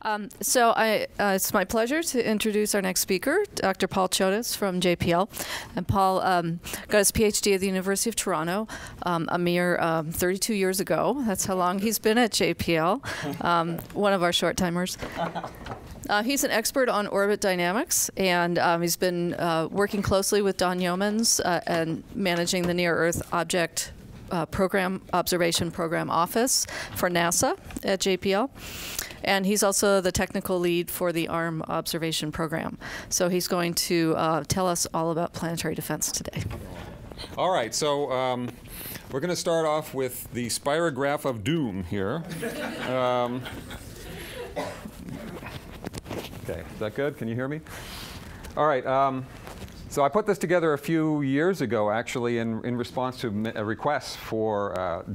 It's my pleasure to introduce our next speaker, Dr. Paul Chodas from JPL. And Paul got his PhD at the University of Toronto a mere 32 years ago. That's how long he's been at JPL, one of our short-timers. He's an expert on orbit dynamics, and he's been working closely with Don Yeomans and managing the Near-Earth Object Observation Program Office for NASA at JPL. And he's also the technical lead for the ARM observation program. So he's going to tell us all about planetary defense today. All right, so we're going to start off with the spirograph of doom here. Okay, is that good? Can you hear me? All right. So I put this together a few years ago, actually, in response to a request for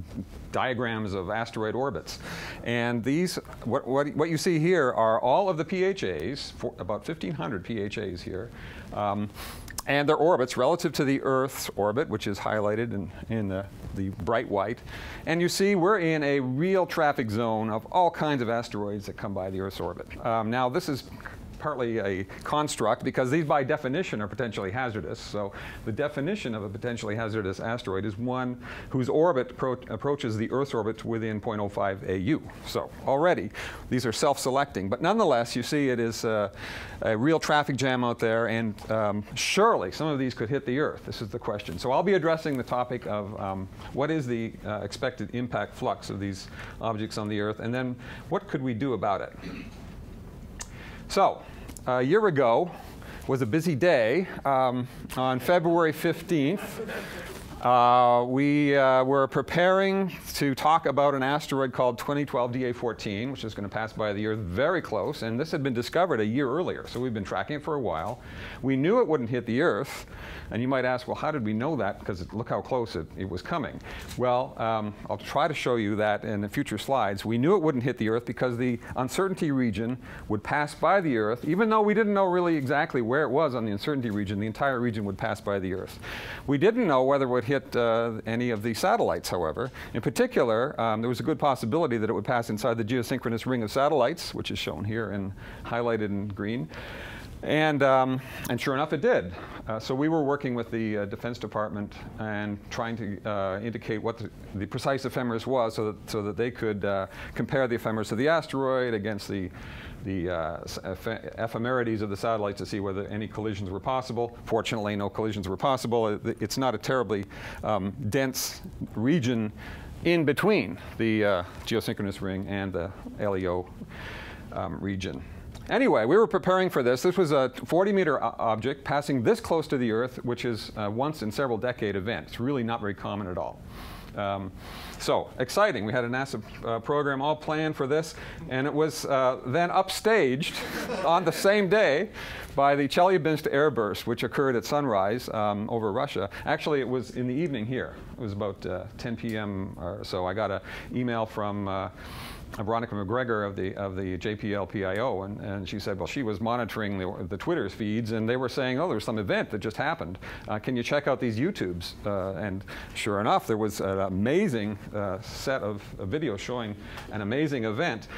diagrams of asteroid orbits. And these, what you see here are all of the PHAs, about 1,500 PHAs here, and their orbits relative to the Earth's orbit, which is highlighted in the bright white. And you see we're in a real traffic zone of all kinds of asteroids that come by the Earth's orbit. Now, this is partly a construct because these by definition are potentially hazardous. So the definition of a potentially hazardous asteroid is one whose orbit approaches the Earth's orbit to within 0.05 AU. So already these are self-selecting, but nonetheless you see it is a real traffic jam out there, and surely some of these could hit the Earth. This is the question. So I'll be addressing the topic of what is the expected impact flux of these objects on the Earth, and then what could we do about it. So, a year ago was a busy day. On February 15th, we were preparing to talk about an asteroid called 2012 DA14, which is going to pass by the Earth very close. And this had been discovered a year earlier, so we've been tracking it for a while. We knew it wouldn't hit the Earth. And you might ask, well, how did we know that? Because look how close it was coming. Well, I'll try to show you that in the future slides. We knew it wouldn't hit the Earth because the uncertainty region would pass by the Earth. Even though we didn't know really exactly where it was on the uncertainty region, the entire region would pass by the Earth. We didn't know whether it would hit any of the satellites, however. In particular, there was a good possibility that it would pass inside the geosynchronous ring of satellites, which is shown here and highlighted in green. And sure enough, it did. So we were working with the Defense Department and trying to indicate what the precise ephemeris was so that they could compare the ephemeris of the asteroid against the ephemerides of the satellites to see whether any collisions were possible. Fortunately, no collisions were possible. It's not a terribly dense region in between the geosynchronous ring and the LEO region. Anyway, we were preparing for this. This was a 40-meter object passing this close to the Earth, which is a once in several decade event. It's really not very common at all. So exciting. We had a NASA program all planned for this, and it was then upstaged on the same day by the Chelyabinsk airburst, which occurred at sunrise over Russia. Actually, it was in the evening here. It was about 10 p.m. or so. I got an email from Veronica McGregor of the JPL PIO, and she said, well, she was monitoring the Twitter feeds, and they were saying, oh, there's some event that just happened. Can you check out these YouTubes? And sure enough, there was an amazing set of videos showing an amazing event.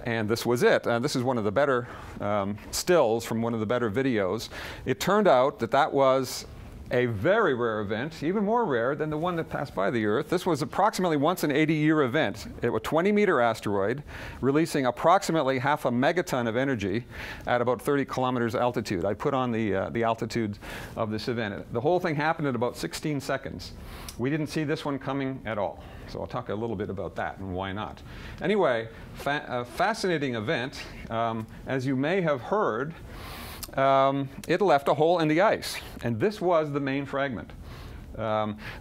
And this was it. This is one of the better stills from one of the better videos. It turned out that that was a very rare event, even more rare than the one that passed by the Earth. This was approximately once an 80-year event. It was a 20-meter asteroid releasing approximately half a megaton of energy at about 30 kilometers altitude. I put on the altitude of this event. The whole thing happened in about 16 seconds. We didn't see this one coming at all. So I'll talk a little bit about that and why not. Anyway, a fascinating event. As you may have heard, it left a hole in the ice, and this was the main fragment.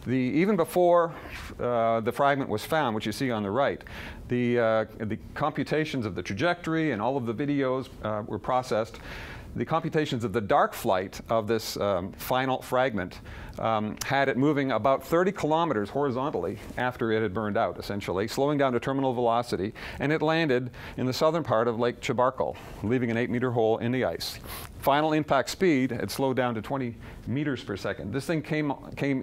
Even before the fragment was found, which you see on the right, the computations of the trajectory and all of the videos were processed. The computations of the dark flight of this final fragment had it moving about 30 kilometers horizontally after it had burned out, essentially, slowing down to terminal velocity, and it landed in the southern part of Lake Chabarkal, leaving an 8-meter hole in the ice. Final impact speed had slowed down to 20 meters per second. This thing came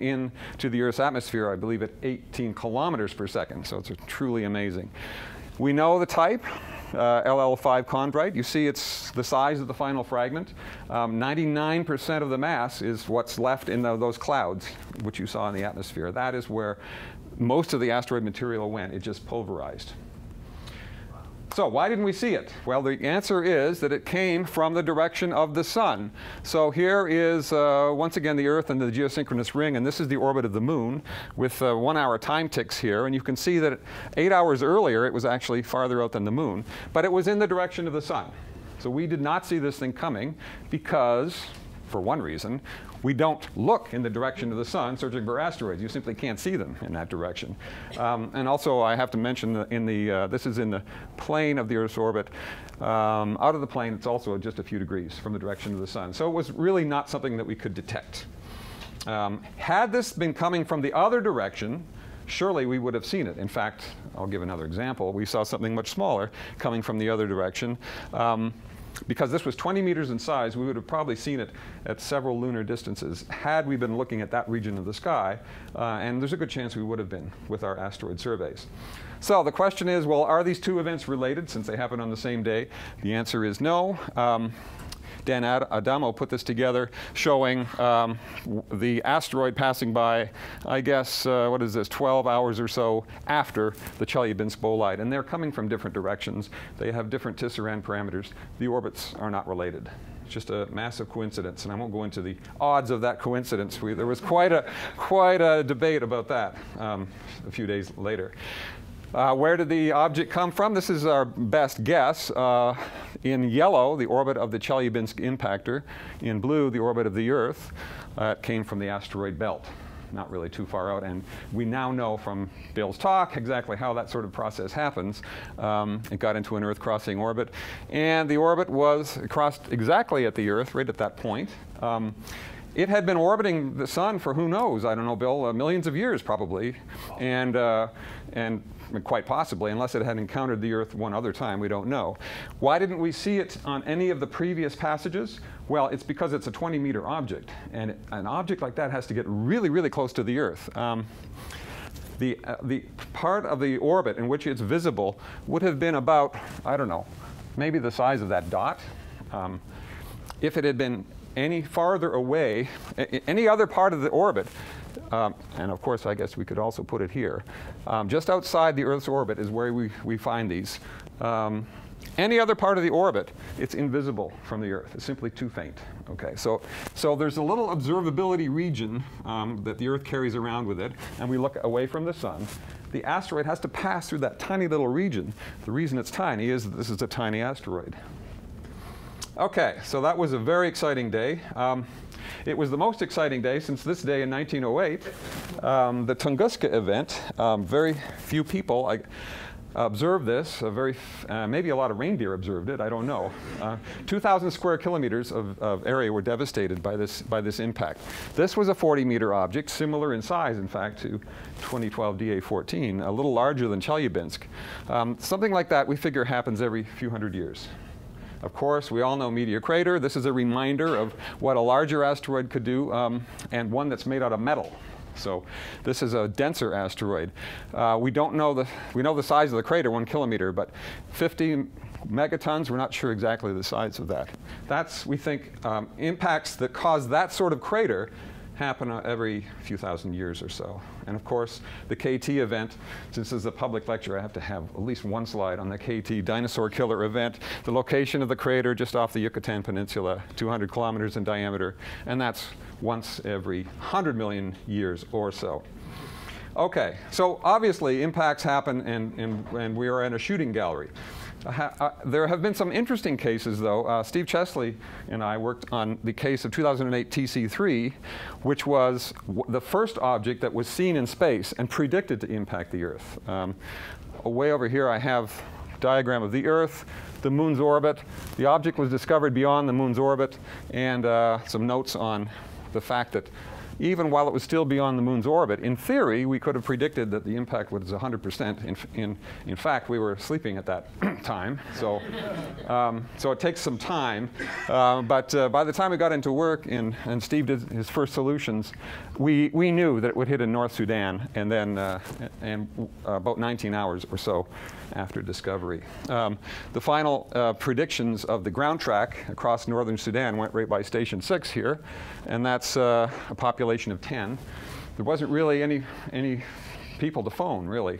in to the Earth's atmosphere, I believe, at 18 kilometers per second, so it's truly amazing. We know the type. LL5 chondrite. You see it's the size of the final fragment. 99% of the mass is what's left in those clouds, which you saw in the atmosphere. That is where most of the asteroid material went. It just pulverized. So why didn't we see it? Well, the answer is that it came from the direction of the sun. So here is, once again, the Earth and the geosynchronous ring, and this is the orbit of the moon with 1 hour time ticks here. And you can see that 8 hours earlier, it was actually farther out than the moon. But it was in the direction of the sun. So we did not see this thing coming because, for one reason, we don't look in the direction of the sun searching for asteroids. You simply can't see them in that direction. And also, I have to mention this is in the plane of the Earth's orbit. Out of the plane, it's also just a few degrees from the direction of the sun. So it was really not something that we could detect. Had this been coming from the other direction, surely we would have seen it. In fact, I'll give another example. We saw something much smaller coming from the other direction. Because this was 20 meters in size, we would have probably seen it at several lunar distances had we been looking at that region of the sky. And there's a good chance we would have been with our asteroid surveys. So the question is, well, are these two events related since they happen on the same day? The answer is no. Dan Adamo put this together showing the asteroid passing by, I guess, what is this, 12 hours or so after the Chelyabinsk bolide. And they're coming from different directions. They have different Tisserand parameters. The orbits are not related. It's just a massive coincidence. And I won't go into the odds of that coincidence. There was quite a debate about that a few days later. Where did the object come from? This is our best guess. In yellow, the orbit of the Chelyabinsk impactor. In blue, the orbit of the Earth. It came from the asteroid belt, not really too far out. And we now know from Bill's talk exactly how that sort of process happens. It got into an Earth-crossing orbit. And the orbit was crossed exactly at the Earth, right at that point. It had been orbiting the sun for who knows, I don't know, Bill, millions of years probably. And quite possibly, unless it had encountered the Earth one other time, we don't know. Why didn't we see it on any of the previous passages? Well, it's because it's a 20-meter object. And an object like that has to get really, really close to the Earth. The part of the orbit in which it's visible would have been about, I don't know, maybe the size of that dot. If it had been any farther away, any other part of the orbit, and of course, I guess we could also put it here. Just outside the Earth's orbit is where we find these. Any other part of the orbit, it's invisible from the Earth. It's simply too faint. Okay, so there's a little observability region that the Earth carries around with it, and we look away from the sun. The asteroid has to pass through that tiny little region. The reason it's tiny is that this is a tiny asteroid. Okay, so that was a very exciting day. It was the most exciting day since this day in 1908, the Tunguska event. Very few people observed this. Maybe a lot of reindeer observed it. I don't know. 2,000 square kilometers of area were devastated by this impact. This was a 40-meter object, similar in size, in fact, to 2012 DA14, a little larger than Chelyabinsk. Something like that we figure happens every few hundred years. Of course, we all know meteor crater. This is a reminder of what a larger asteroid could do, and one that's made out of metal. So this is a denser asteroid. We know the size of the crater, 1 kilometer, but 50 megatons, we're not sure exactly the size of that. That's, we think, impacts that cause that sort of crater happen every few thousand years or so. And of course, the KT event, since this is a public lecture, I have to have at least one slide on the KT dinosaur killer event. The location of the crater just off the Yucatan Peninsula, 200 kilometers in diameter, and that's once every 100 million years or so. Okay, so obviously impacts happen and we are in a shooting gallery. There have been some interesting cases, though. Steve Chesley and I worked on the case of 2008 TC3, which was the first object that was seen in space and predicted to impact the Earth. Way over here I have a diagram of the Earth, the Moon's orbit. The object was discovered beyond the Moon's orbit, and some notes on the fact that even while it was still beyond the moon's orbit. In theory, we could have predicted that the impact was 100%. In fact, we were sleeping at that time, so it takes some time. But by the time we got into work and Steve did his first solutions, we knew that it would hit in North Sudan, and then about 19 hours or so after discovery. The final predictions of the ground track across northern Sudan went right by Station 6 here, and that's a population of 10. There wasn't really any people to phone, really.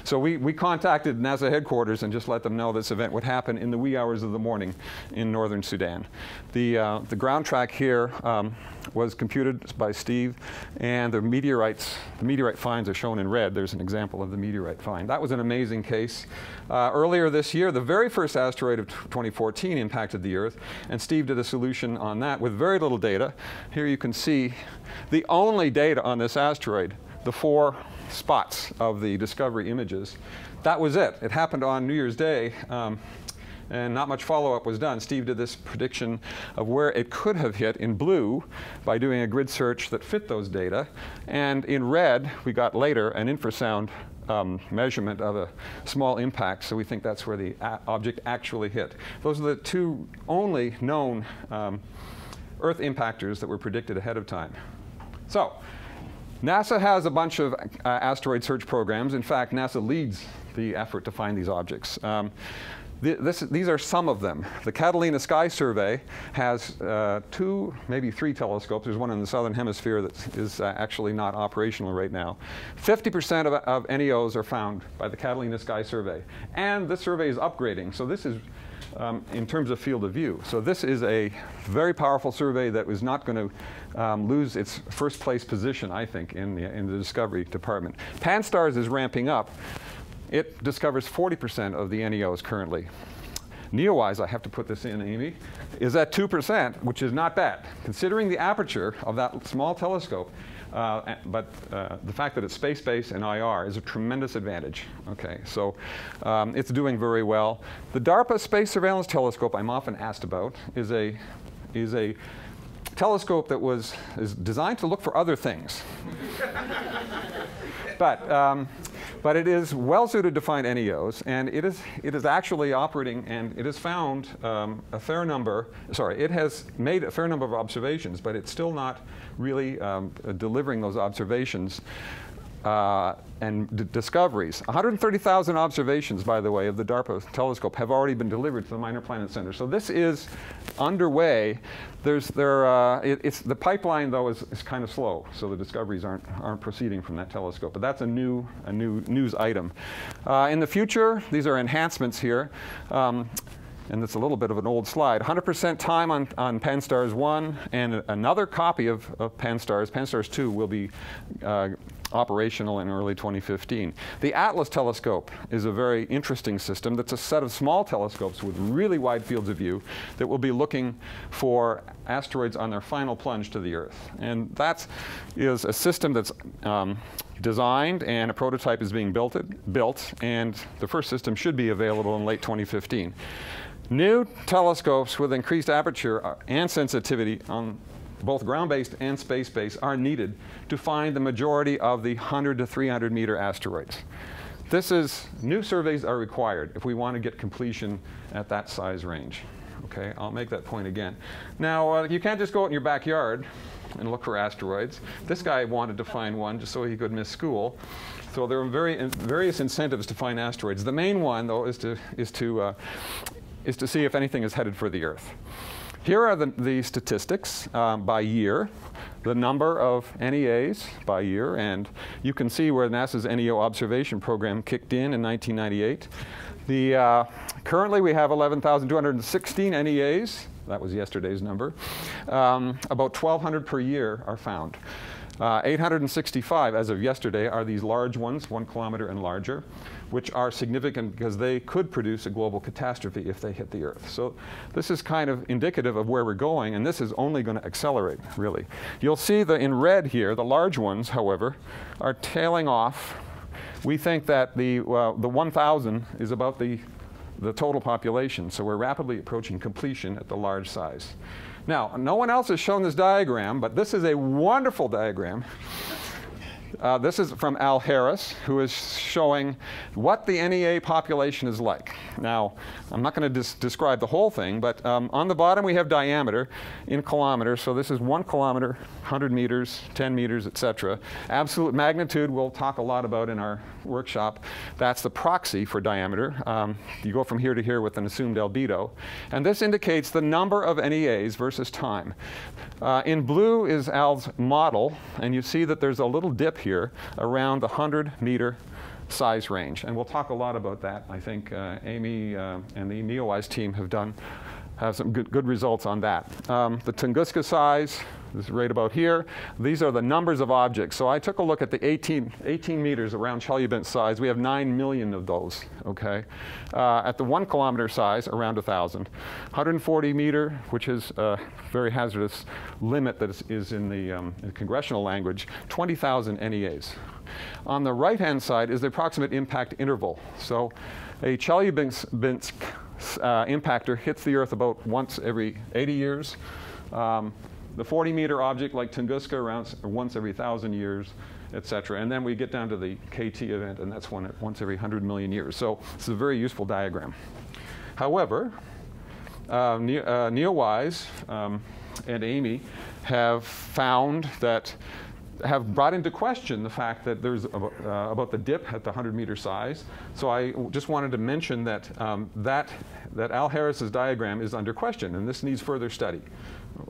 So we contacted NASA headquarters and just let them know this event would happen in the wee hours of the morning in northern Sudan. The ground track here was computed by Steve, and the meteorite finds are shown in red. There's an example of the meteorite find. That was an amazing case. Earlier this year, the very first asteroid of 2014 impacted the Earth, and Steve did a solution on that with very little data. Here you can see the only data on this asteroid, the 4 spots of the discovery images. That was it. It happened on New Year's Day, and not much follow-up was done. Steve did this prediction of where it could have hit in blue by doing a grid search that fit those data. And in red, we got later an infrasound measurement of a small impact, so we think that's where the object actually hit. Those are the 2 only known Earth impactors that were predicted ahead of time. So, NASA has a bunch of asteroid search programs. In fact, NASA leads the effort to find these objects. These are some of them. The Catalina Sky Survey has 2, maybe 3 telescopes. There's one in the southern hemisphere that is actually not operational right now. 50% of NEOs are found by the Catalina Sky Survey. And this survey is upgrading. So this is in terms of field of view. So this is a very powerful survey that was not going to lose its first place position, I think, in the discovery department. Pan-STARRS is ramping up. It discovers 40% of the NEOs currently. NEOWISE, I have to put this in, Amy, is at 2%, which is not bad. Considering the aperture of that small telescope, but the fact that it's space-based and IR is a tremendous advantage. Okay, so it's doing very well. The DARPA Space Surveillance Telescope I'm often asked about is a telescope that is designed to look for other things. But it is well suited to find NEOs, and it is actually operating, and it has found a fair number. Sorry, it has made a fair number of observations, but it's still not really delivering those observations and discoveries. 130,000 observations, by the way, of the DARPA telescope have already been delivered to the Minor Planet Center. So this is underway. The pipeline, though, is kind of slow, so the discoveries aren't proceeding from that telescope. But that's a new news item. In the future, these are enhancements here. And it's a little bit of an old slide. 100% time on Pan-STARRS 1, and another copy of Pan-STARRS, Pan-STARRS 2, will be operational in early 2015. The ATLAS telescope is a very interesting system that's a set of small telescopes with really wide fields of view that will be looking for asteroids on their final plunge to the Earth. And that is a system that's designed, and a prototype is being built, and the first system should be available in late 2015. New telescopes with increased aperture and sensitivity on both ground-based and space-based are needed to find the majority of the 100 to 300 meter asteroids. New surveys are required if we want to get completion at that size range. Okay, I'll make that point again. Now, you can't just go out in your backyard and look for asteroids. This guy wanted to find one just so he could miss school. So there are various incentives to find asteroids. The main one, though, is to see if anything is headed for the Earth. Here are the statistics by year, the number of NEAs by year, and you can see where NASA's NEO observation program kicked in 1998. Currently we have 11,216 NEAs. That was yesterday's number. About 1,200 per year are found. 865 as of yesterday are these large ones, 1 kilometer and larger, which are significant because they could produce a global catastrophe if they hit the Earth. So this is kind of indicative of where we're going, and this is only going to accelerate, really. You'll see in red here, the large ones, however, are tailing off. We think that the 1,000 is about the the total population. So we're rapidly approaching completion at the large size. Now, no one else has shown this diagram, but this is a wonderful diagram. This is from Al Harris, who is showing what the NEA population is like. Now, I'm not going to describe the whole thing, but on the bottom we have diameter in kilometers. So this is 1 kilometer, 100 meters, 10 meters, etc. Absolute magnitude we'll talk a lot about in our workshop. That's the proxy for diameter. You go from here to here with an assumed albedo. And this indicates the number of NEAs versus time. In blue is Al's model, and you see that there's a little dip here around the 100-meter size range. And we'll talk a lot about that. I think Amy and the NEOWISE team have some good results on that. The Tunguska size is right about here. These are the numbers of objects. So I took a look at the 18 meters around Chelyabinsk size. We have 9 million of those, okay? At the 1 kilometer size, around 1,000. 140 meter, which is a very hazardous limit that is in the congressional language, 20,000 NEAs. On the right-hand side is the approximate impact interval. So a Chelyabinsk impactor hits the Earth about once every 80 years. The 40-meter object like Tunguska around once every 1,000 years, et cetera. And then we get down to the KT event, and that's once every 100 million years. So it's a very useful diagram. However, NEOWISE and Amy have found that have brought into question the fact that there's about the dip at the 100-meter size. So I just wanted to mention that that Al Harris's diagram is under question, and this needs further study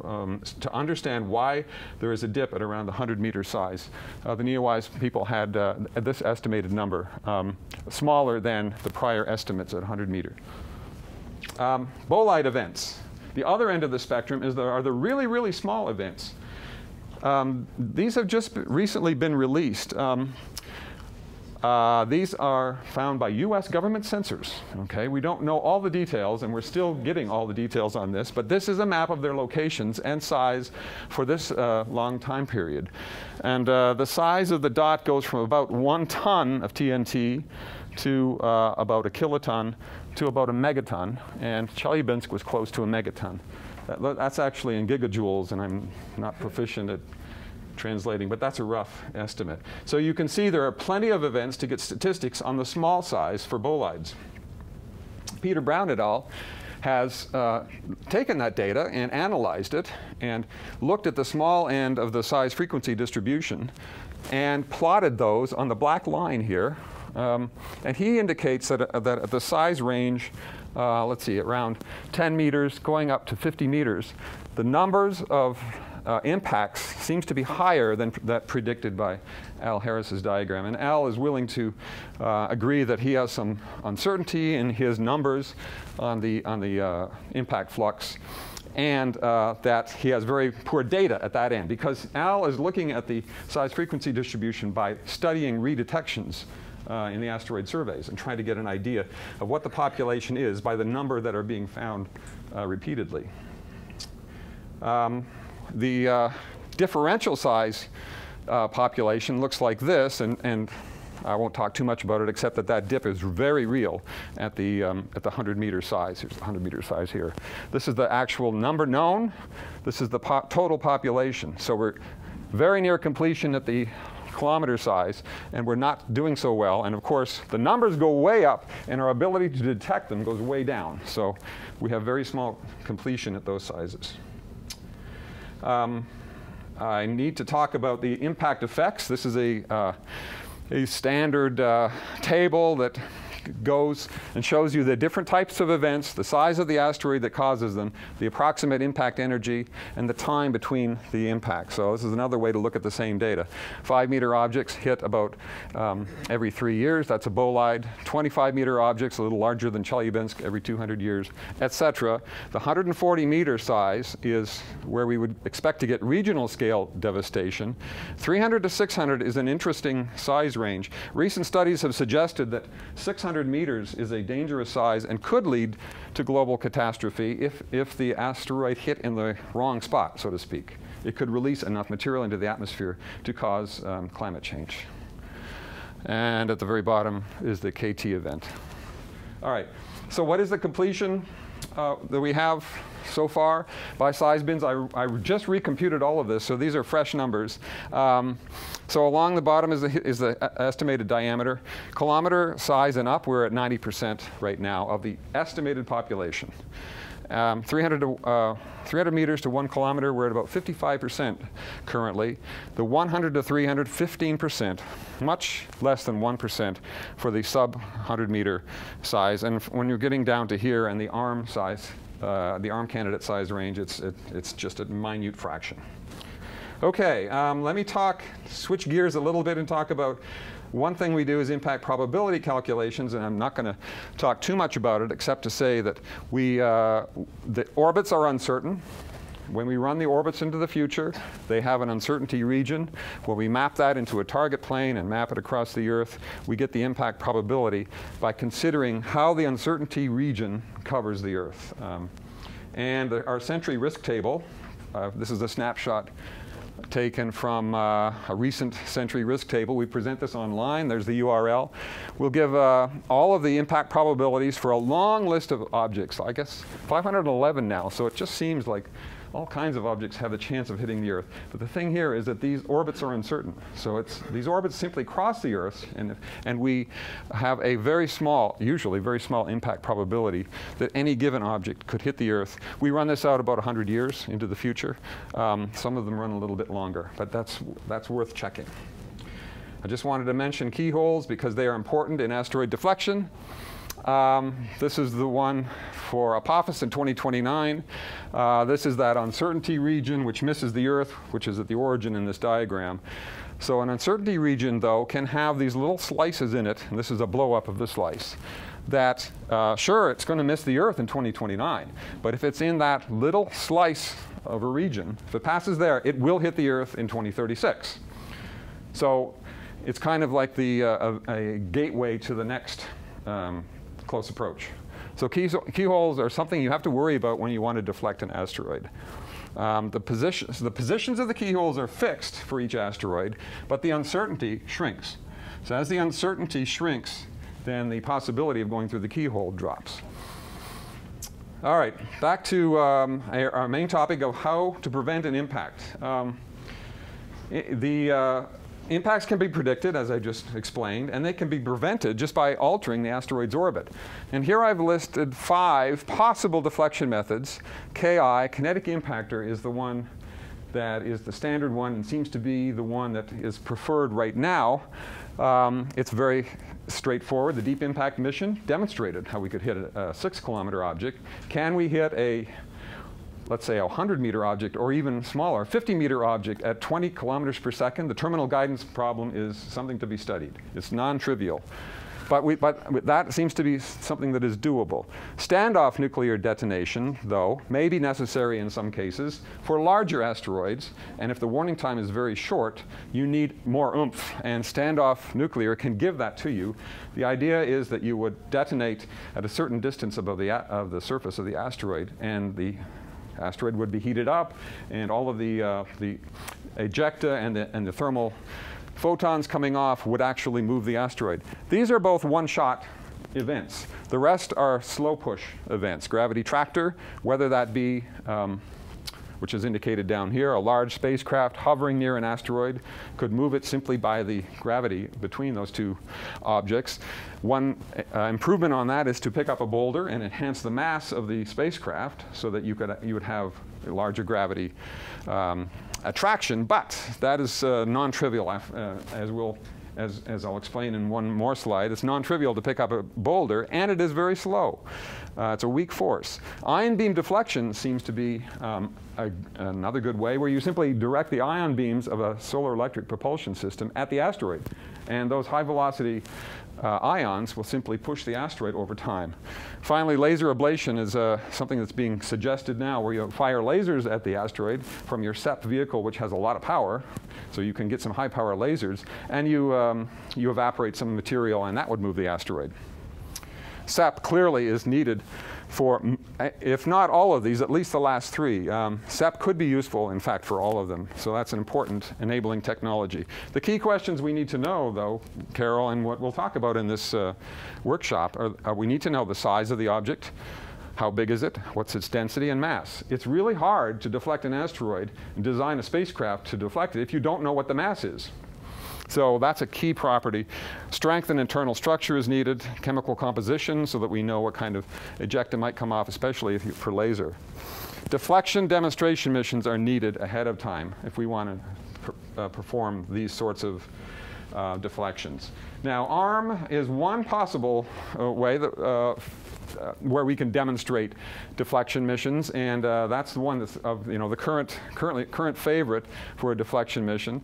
to understand why there is a dip at around the 100-meter size. The NEOWISE people had this estimated number, smaller than the prior estimates at 100 meter. Bolide events. The other end of the spectrum are the really, really small events. These have just recently been released. These are found by US government sensors. Okay? We don't know all the details, and we're still getting all the details on this, but this is a map of their locations and size for this long time period. And the size of the dot goes from about 1 ton of TNT to about a kiloton to about a megaton, and Chelyabinsk was close to a megaton. That's actually in gigajoules, and I'm not proficient at translating, but that's a rough estimate. So you can see there are plenty of events to get statistics on the small size for bolides. Peter Brown et al. Has taken that data and analyzed it and looked at the small end of the size frequency distribution and plotted those on the black line here. And he indicates that at the size range, let's see, around 10 meters going up to 50 meters, the numbers of impacts seems to be higher than that predicted by Al Harris's diagram. And Al is willing to agree that he has some uncertainty in his numbers on the impact flux, and that he has very poor data at that end, because Al is looking at the size frequency distribution by studying redetections in the asteroid surveys and trying to get an idea of what the population is by the number that are being found repeatedly. The differential size population looks like this, and I won't talk too much about it except that that dip is very real at the 100-meter size. Here's the 100-meter size here. This is the actual number known. This is the total population. So we're very near completion at the kilometer size, and we're not doing so well. And of course, the numbers go way up, and our ability to detect them goes way down. So we have very small completion at those sizes. I need to talk about the impact effects. This is a standard table that goes and shows you the different types of events, the size of the asteroid that causes them, the approximate impact energy, and the time between the impacts. So this is another way to look at the same data. 5-meter objects hit about every 3 years. That's a bolide. 25-meter objects, a little larger than Chelyabinsk, every 200 years, etc. The 140-meter size is where we would expect to get regional scale devastation. 300 to 600 is an interesting size range. Recent studies have suggested that 600 meters is a dangerous size and could lead to global catastrophe if the asteroid hit in the wrong spot, so to speak. It could release enough material into the atmosphere to cause climate change. And at the very bottom is the KT event. All right. So what is the completion that we have so far by size bins? I just recomputed all of this, so these are fresh numbers. So along the bottom is the estimated diameter. Kilometer size and up, we're at 90% right now of the estimated population. 300 meters to 1 kilometer, we're at about 55% currently. The 100 to 300, 15%, much less than 1% for the sub 100 meter size. And when you're getting down to here and the arm size, the arm candidate size range, it's just a minute fraction. Okay, let me switch gears a little bit and talk about one thing we do is impact probability calculations, and I'm not going to talk too much about it except to say that the orbits are uncertain. When we run the orbits into the future, they have an uncertainty region. When we map that into a target plane and map it across the Earth, we get the impact probability by considering how the uncertainty region covers the Earth. Our Sentry risk table, this is a snapshot taken from a recent Sentry risk table. We present this online. There's the URL. We'll give all of the impact probabilities for a long list of objects. I guess 511 now, so it just seems like all kinds of objects have a chance of hitting the Earth. But the thing here is that these orbits are uncertain. So these orbits simply cross the Earth, and we have a very small, usually very small impact probability that any given object could hit the Earth. We run this out about 100 years into the future. Some of them run a little bit longer, but that's worth checking. I just wanted to mention keyholes because they are important in asteroid deflection. This is the one for Apophis in 2029. This is that uncertainty region which misses the Earth, which is at the origin in this diagram. So an uncertainty region, though, can have these little slices in it, and this is a blow-up of the slice, that, sure, it's going to miss the Earth in 2029, but if it's in that little slice of a region, if it passes there, it will hit the Earth in 2036. So it's kind of like a gateway to the next close approach. So keyholes are something you have to worry about when you want to deflect an asteroid. The positions of the keyholes are fixed for each asteroid, but the uncertainty shrinks. So as the uncertainty shrinks, then the possibility of going through the keyhole drops. All right, back to our main topic of how to prevent an impact. Impacts can be predicted, as I just explained, and they can be prevented just by altering the asteroid's orbit. And here I've listed 5 possible deflection methods. KI, kinetic impactor, is the one that is the standard one and seems to be the one that is preferred right now. It's very straightforward. The deep impact mission demonstrated how we could hit a 6-kilometer object. Can we hit let's say a 100-meter object, or even smaller, 50-meter object at 20 kilometers per second? The terminal guidance problem is something to be studied. It's non-trivial. But that seems to be something that is doable. Standoff nuclear detonation, though, may be necessary in some cases for larger asteroids, and if the warning time is very short, you need more oomph, and standoff nuclear can give that to you. The idea is that you would detonate at a certain distance above the surface of the asteroid, and the asteroid would be heated up, and all of the ejecta and the thermal photons coming off would actually move the asteroid. These are both one-shot events. The rest are slow push events. Gravity tractor, whether that be, which is indicated down here, a large spacecraft hovering near an asteroid could move it simply by the gravity between those two objects. One improvement on that is to pick up a boulder and enhance the mass of the spacecraft so that you would have a larger gravity attraction, but that is non-trivial, as I'll explain in one more slide. It's non-trivial to pick up a boulder, and it is very slow. It's a weak force. Ion beam deflection seems to be another good way, where you simply direct the ion beams of a solar electric propulsion system at the asteroid, and those high-velocity ions will simply push the asteroid over time. Finally, laser ablation is something that's being suggested now, where you fire lasers at the asteroid from your SEP vehicle, which has a lot of power, so you can get some high-power lasers, and you evaporate some material, and that would move the asteroid. SEP clearly is needed if not all of these, at least the last three. SEP could be useful, in fact, for all of them. So that's an important enabling technology. The key questions we need to know, though, Carol, and what we'll talk about in this workshop, are we need to know the size of the object. How big is it? What's its density and mass? It's really hard to deflect an asteroid and design a spacecraft to deflect it if you don't know what the mass is. So that's a key property. Strength and internal structure is needed, chemical composition, so that we know what kind of ejecta might come off, especially for laser. Deflection demonstration missions are needed ahead of time if we want to perform these sorts of deflections. Now, ARM is one possible way that, where we can demonstrate deflection missions, and that's the one that's the current favorite for a deflection mission.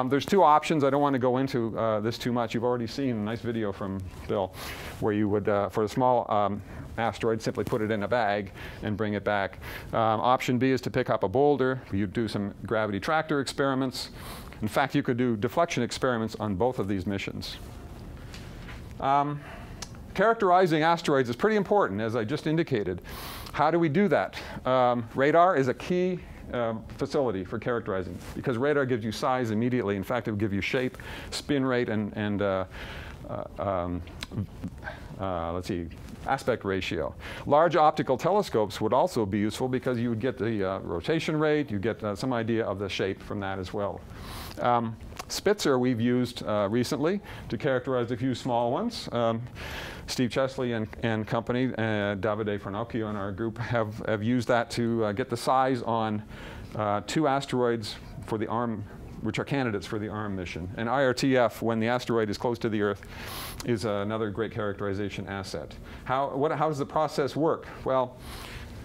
There's two options. I don't want to go into this too much. You've already seen a nice video from Bill, where you would, for a small asteroid, simply put it in a bag and bring it back. Option B is to pick up a boulder. You do some gravity tractor experiments. In fact, you could do deflection experiments on both of these missions. Characterizing asteroids is pretty important, as I just indicated. How do we do that? Radar is a key facility for characterizing, because radar gives you size immediately. In fact, it will give you shape, spin rate, and let's see, aspect ratio. Large optical telescopes would also be useful, because you would get the rotation rate, you get some idea of the shape from that as well. Spitzer we've used recently to characterize a few small ones. Steve Chesley and company, Davide Farnocchio and our group have used that to get the size on two asteroids for the ARM, which are candidates for the ARM mission. And IRTF, when the asteroid is close to the Earth, is another great characterization asset. How does the process work? Well,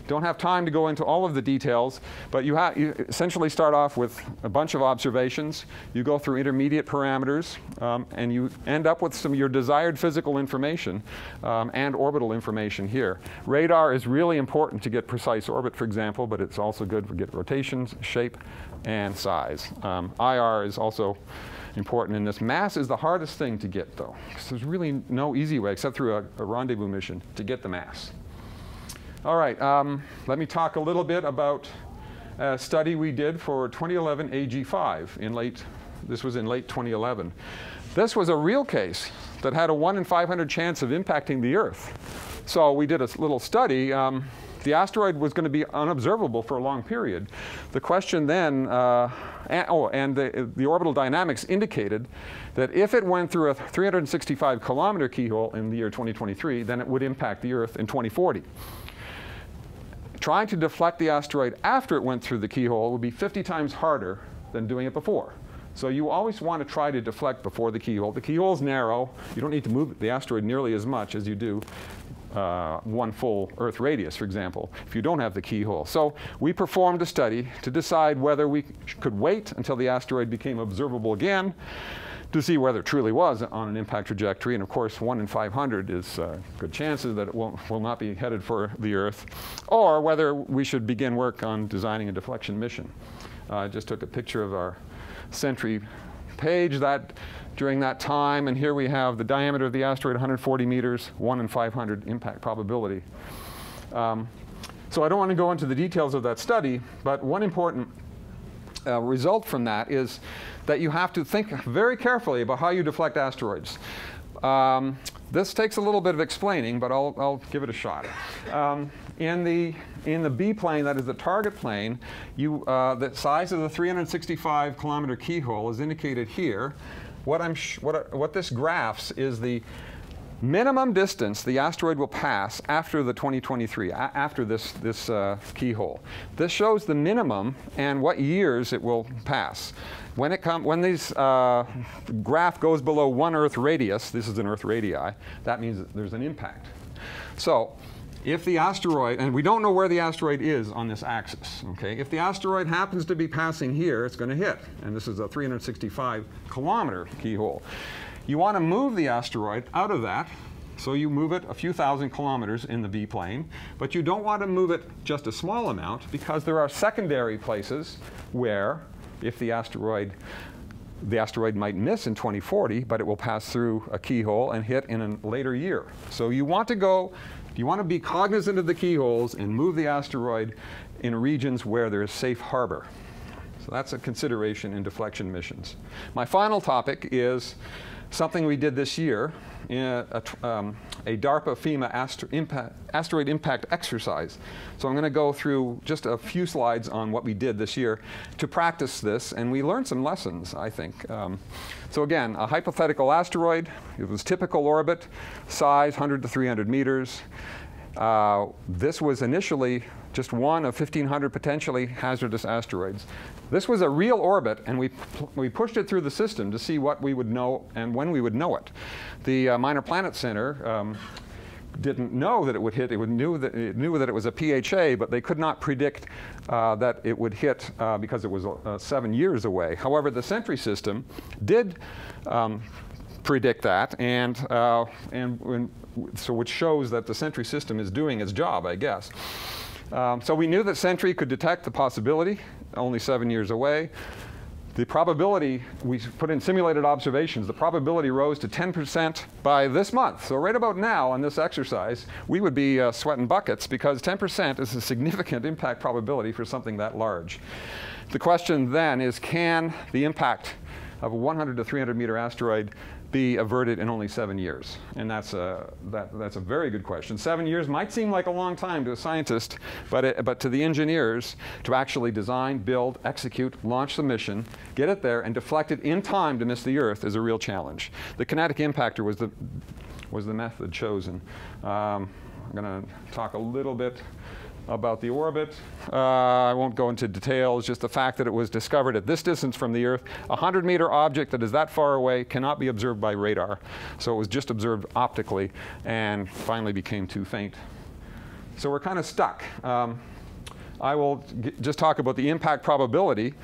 don't have time to go into all of the details, but you essentially start off with a bunch of observations. You go through intermediate parameters, and you end up with some of your desired physical information and orbital information here. Radar is really important to get precise orbit, for example, but it's also good for get rotations, shape, and size. IR is also important in this. Mass is the hardest thing to get, though, because there's really no easy way, except through a rendezvous mission, to get the mass. All right, let me talk a little bit about a study we did for 2011 AG5 this was in late 2011. This was a real case that had a 1 in 500 chance of impacting the Earth. So we did a little study. The asteroid was going to be unobservable for a long period. The question then, and the orbital dynamics indicated that if it went through a 365-kilometer keyhole in the year 2023, then it would impact the Earth in 2040. Trying to deflect the asteroid after it went through the keyhole would be 50 times harder than doing it before. So you always want to try to deflect before the keyhole. The keyhole is narrow. You don't need to move the asteroid nearly as much as you do one full Earth radius, for example, if you don't have the keyhole. So we performed a study to decide whether we could wait until the asteroid became observable again to see whether it truly was on an impact trajectory. And of course, 1 in 500 is good chances that it will not be headed for the Earth, or whether we should begin work on designing a deflection mission. I just took a picture of our Sentry page during that time, and here we have the diameter of the asteroid, 140 meters, 1 in 500 impact probability. So I don't want to go into the details of that study, but one important result from that is that you have to think very carefully about how you deflect asteroids. This takes a little bit of explaining, but I'll give it a shot. In the B plane, that is the target plane, the size of the 365-kilometer keyhole is indicated here. What this graphs is the minimum distance the asteroid will pass after the 2023, after this keyhole. This shows the minimum and what years it will pass. When this graph goes below 1 Earth radius, this is an Earth radii, that means that there's an impact. So if the asteroid, and we don't know where the asteroid is on this axis, okay? If the asteroid happens to be passing here, it's going to hit. And this is a 365-kilometer keyhole. You want to move the asteroid out of that, so you move it a few thousand kilometers in the B plane, but you don't want to move it just a small amount, because there are secondary places where, if the asteroid the asteroid might miss in 2040, but it will pass through a keyhole and hit in a later year. So you want to be cognizant of the keyholes and move the asteroid in regions where there is safe harbor. So that's a consideration in deflection missions. My final topic is something we did this year in a DARPA FEMA asteroid impact exercise. So I'm going to go through just a few slides on what we did this year to practice this, and we learned some lessons, I think. So again, a hypothetical asteroid. It was typical orbit, size 100 to 300 meters. This was initially just one of 1,500 potentially hazardous asteroids. This was a real orbit, and we pushed it through the system to see what we would know and when we would know it. The Minor Planet Center didn't know that it would hit. It knew that it was a PHA, but they could not predict that it would hit because it was 7 years away. However, the Sentry system did predict that, so which shows that the Sentry system is doing its job, I guess. So we knew that Sentry could detect the possibility, only 7 years away. The probability, we put in simulated observations, the probability rose to 10% by this month. So right about now on this exercise, we would be sweating buckets because 10% is a significant impact probability for something that large. The question then is, can the impact of a 100 to 300 meter asteroid be averted in only 7 years? And that's a very good question. 7 years might seem like a long time to a scientist, but to the engineers, to actually design, build, execute, launch the mission, get it there, and deflect it in time to miss the Earth is a real challenge. The kinetic impactor was the method chosen. I'm going to talk a little bit about the orbit. I won't go into details, just the fact that it was discovered at this distance from the Earth. A 100-meter object that is that far away cannot be observed by radar. So it was just observed optically and finally became too faint. So we're kind of stuck. I will just talk about the impact probability,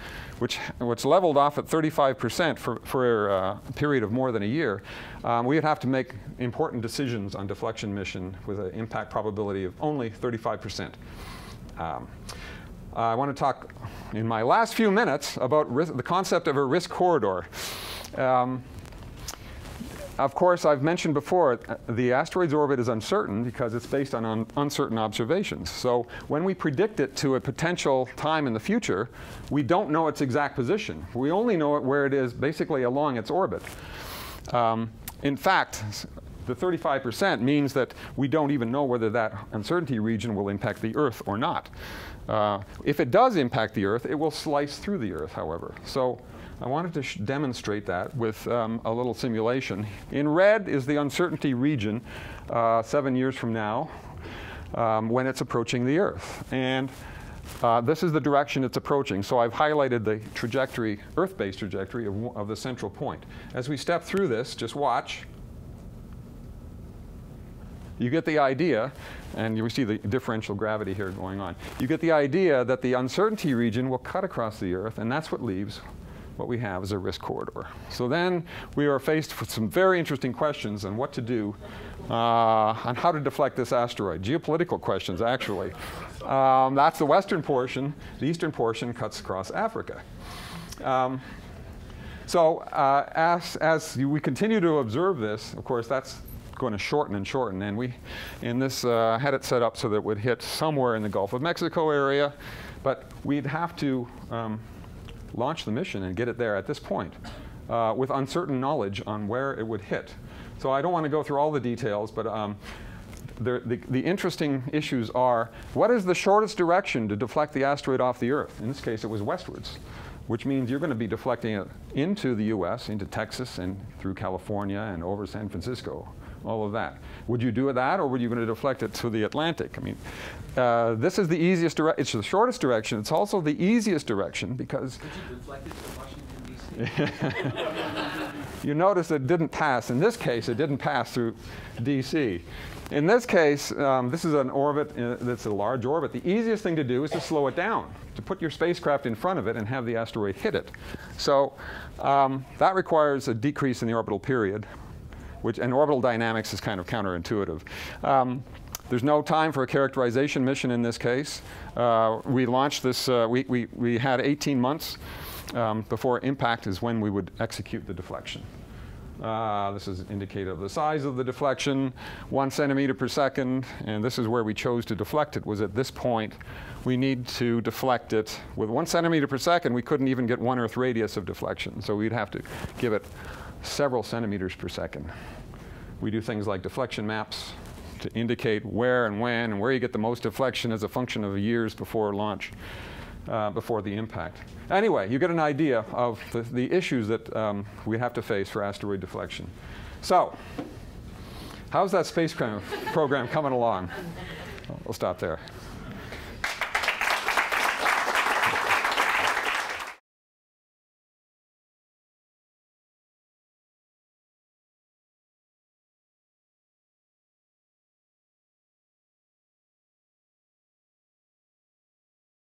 which leveled off at 35% for a period of more than a year. We would have to make important decisions on deflection mission with an impact probability of only 35%. I want to talk in my last few minutes about the concept of a risk corridor. Of course, I've mentioned before, the asteroid's orbit is uncertain because it's based on uncertain observations. So when we predict it to a potential time in the future, we don't know its exact position. We only know it where it is basically along its orbit. In fact, the 35% means that we don't even know whether that uncertainty region will impact the Earth or not. If it does impact the Earth, it will slice through the Earth, however. So I wanted to demonstrate that with a little simulation. In red is the uncertainty region 7 years from now when it's approaching the Earth. And this is the direction it's approaching. So I've highlighted the trajectory, Earth-based trajectory of the central point. As we step through this, just watch. You get the idea, and you see the differential gravity here going on. You get the idea that the uncertainty region will cut across the Earth, and that's what leaves what we have is a risk corridor. So then we are faced with some very interesting questions on what to do, on how to deflect this asteroid. Geopolitical questions, actually. That's the western portion. The eastern portion cuts across Africa. As we continue to observe this, of course, that's going to shorten and shorten. And we, in this, had it set up so that it would hit somewhere in the Gulf of Mexico area. But we'd have to launch the mission and get it there at this point with uncertain knowledge on where it would hit. So I don't want to go through all the details, but the interesting issues are, what is the shortest direction to deflect the asteroid off the Earth? In this case, it was westwards, which means you're going to be deflecting it into the US, into Texas, and through California, and over San Francisco, all of that. Would you do that, or were you going to deflect it to the Atlantic? I mean, this is the easiest direction. It's the shortest direction. It's also the easiest direction because... Could you deflect it to Washington, D.C.? You notice it didn't pass. In this case, it didn't pass through D.C. In this case, this is an orbit that's a large orbit. The easiest thing to do is to slow it down, to put your spacecraft in front of it and have the asteroid hit it. So that requires a decrease in the orbital period, and orbital dynamics is kind of counterintuitive. There's no time for a characterization mission in this case. We launched this, we had 18 months before impact is when we would execute the deflection. This is an indicator of the size of the deflection, 1 centimeter per second, and this is where we chose to deflect it, was at this point. We need to deflect it with 1 centimeter per second. We couldn't even get 1 Earth radius of deflection, so we'd have to give it several centimeters per second. We do things like deflection maps to indicate where and when and where you get the most deflection as a function of years before launch, before the impact. Anyway, you get an idea of the issues that we have to face for asteroid deflection. So, how's that space program coming along? We'll stop there.